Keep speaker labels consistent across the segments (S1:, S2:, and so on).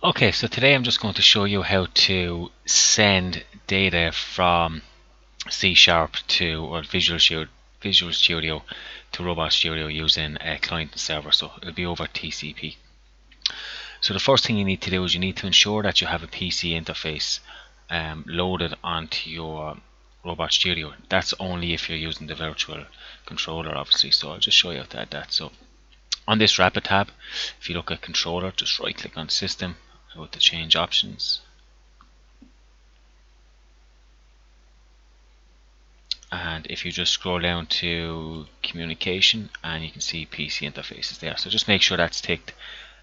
S1: Okay, so today I'm just going to show you how to send data from C# to or Visual Studio to Robot Studio using a client and server. So it'll be over TCP. So the first thing you need to do is you need to ensure that you have a PC interface loaded onto your Robot Studio. That's only if you're using the virtual controller, obviously. So I'll just show you how to add that. So on this Rapid tab, if you look at controller, just right click on System, go to Change Options, and if you just scroll down to Communication, and you can see PC interfaces there. So just make sure that's ticked.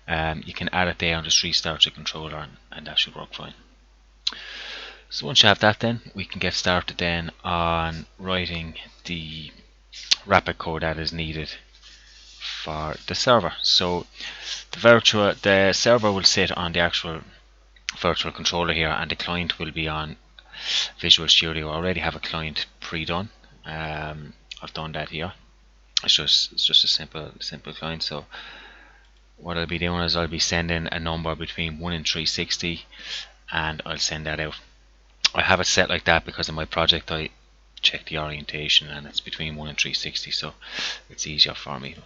S1: You can add it there and just restart your controller, and that should work fine. So once you have that, then we can get started then on writing the Rapid code that is needed for the server. So the server will sit on the actual virtual controller here, and the client will be on Visual Studio. I already have a client pre-done. I've done that here. It's just a simple client. So what I'll be doing is I'll be sending a number between 1 and 360, and I'll send that out. I have it set like that because in my project I check the orientation and it's between 1 and 360, so it's easier for me.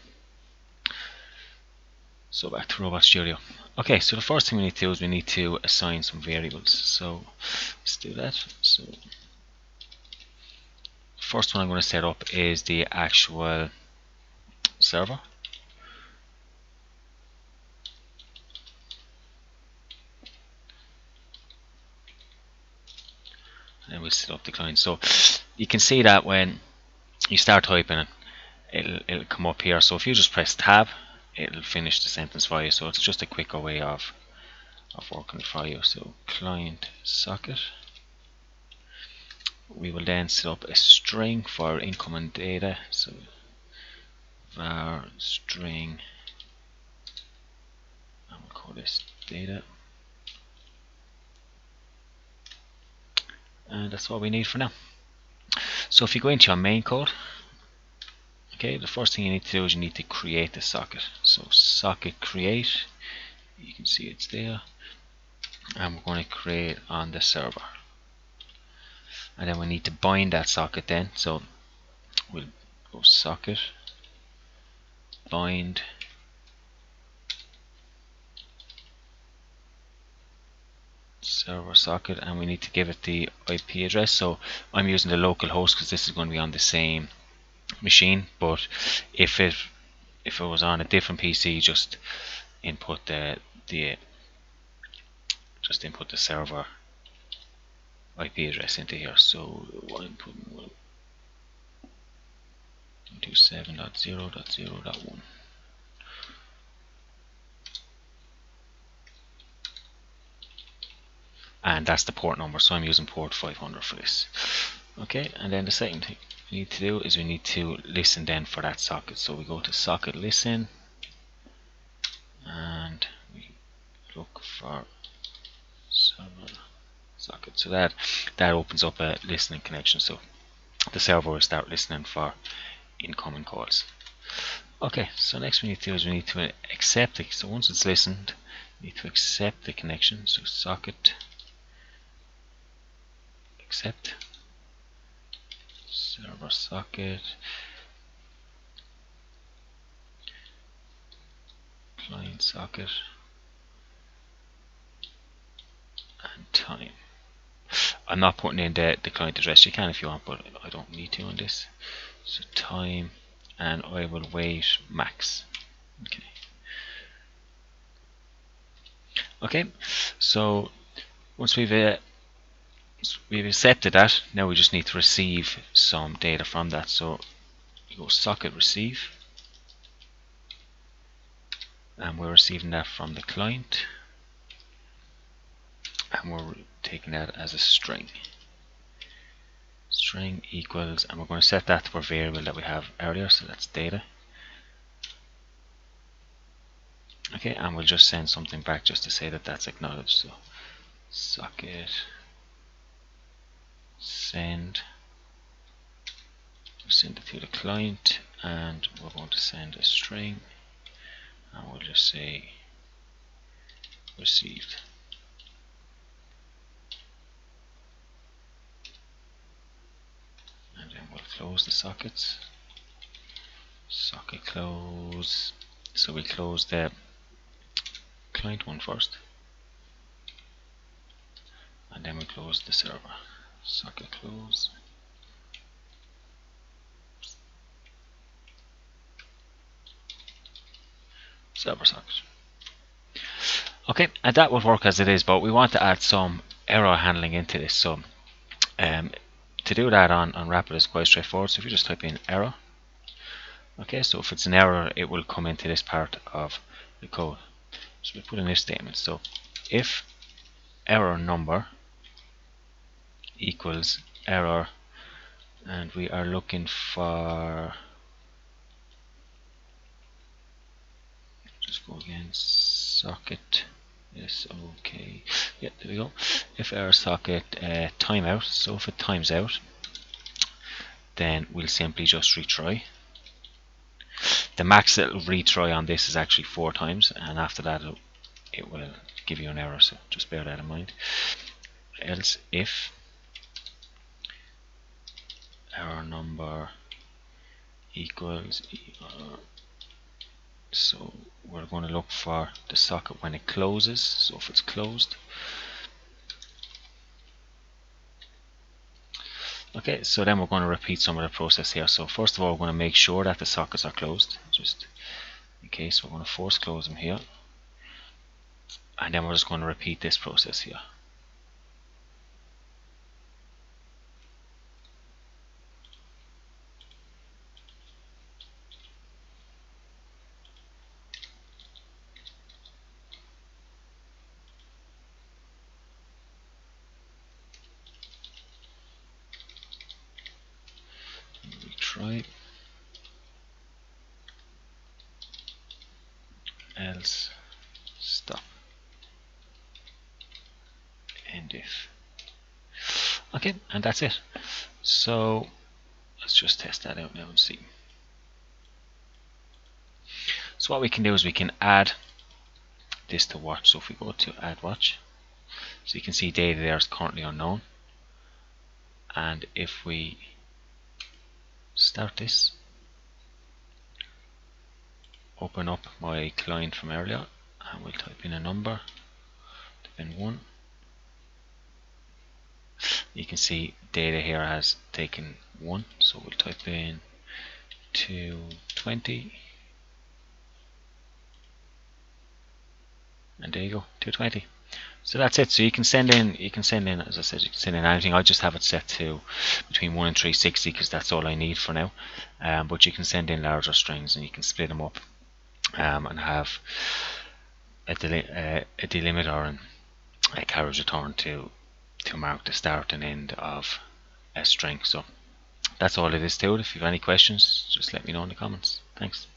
S1: So back to Robot Studio. Okay, so the first thing we need to do is we need to assign some variables. So let's do that. So first one I'm going to set up is the actual server. And then we'll set up the client. So you can see that when you start typing it, it'll come up here. So if you just press tab, it'll finish the sentence for you. So it's just a quicker way of working for you. So client socket. We will then set up a string for incoming data. So var string, and we'll call this data. And that's what we need for now. So if you go into your main code, okay, the first thing you need to do is you need to create the socket. So socket create, you can see it's there, and we're going to create on the server. And then we need to bind that socket then. So we'll go socket bind server socket, and we need to give it the IP address. So I'm using the local host because this is going to be on the same machine, but if it was on a different PC, just input the server IP address into here. So I'm putting 127.0.0.1. and that's the port number, so I'm using port 500 for this. Okay, and then the second thing we need to do is we need to listen then for that socket. So we go to socket listen, and we look for server socket. So that opens up a listening connection, so the server will start listening for incoming calls. Okay, so next we need to do is we need to accept it. So once it's listened, we need to accept the connection. So socket accept server socket client socket and time. I'm not putting in the client address. You can if you want, but I don't need to on this. So time, and I will wait max. Okay, so once we've accepted that, now we just need to receive some data from that. So you go socket receive, and we're receiving that from the client, and we're taking that as a string. String equals, and we're going to set that to our variable that we have earlier, so that's data. Okay, and we'll just send something back just to say that that's acknowledged. So socket send, we'll send it to the client, and we're going to send a string, and we'll just say received. And then we'll close the sockets. Socket close. So we close the client one first, and then we close the server. Socket close. Server socket. Okay, and that would work as it is, but we want to add some error handling into this. So to do that on Rapid is quite straightforward. So if you just type in error, okay, so if it's an error, it will come into this part of the code. So we put in if statement. So if error number equals error, and we are looking for, just go again, socket, yes, okay, yeah, there we go. If error socket timeout, so if it times out, then we'll simply just retry. The max it'll retry on this is actually 4 times, and after that it will give you an error, so just bear that in mind. Else if error number equals error, so we're going to look for the socket when it closes, so if it's closed. Okay, so then we're going to repeat some of the process here. So first of all, we're going to make sure that the sockets are closed, just in case. We're going to force close them here, and then we're just going to repeat this process here. Retry, else stop, end if. Okay, and that's it. So let's just test that out now and see. So what we can do is we can add this to watch. So if we go to add watch, so you can see data there is currently unknown, and if we start this, open up my client from earlier, and we'll type in a number, type in 1. You can see data here has taken 1, so we'll type in 220, and there you go, 220. So that's it. So you can send in, as I said, you can send in anything. I just have it set to between 1 and 360 because that's all I need for now. But you can send in larger strings, and you can split them up and have a delimiter and a carriage return to mark the start and end of a string. So that's all it is to it. If you have any questions, just let me know in the comments. Thanks.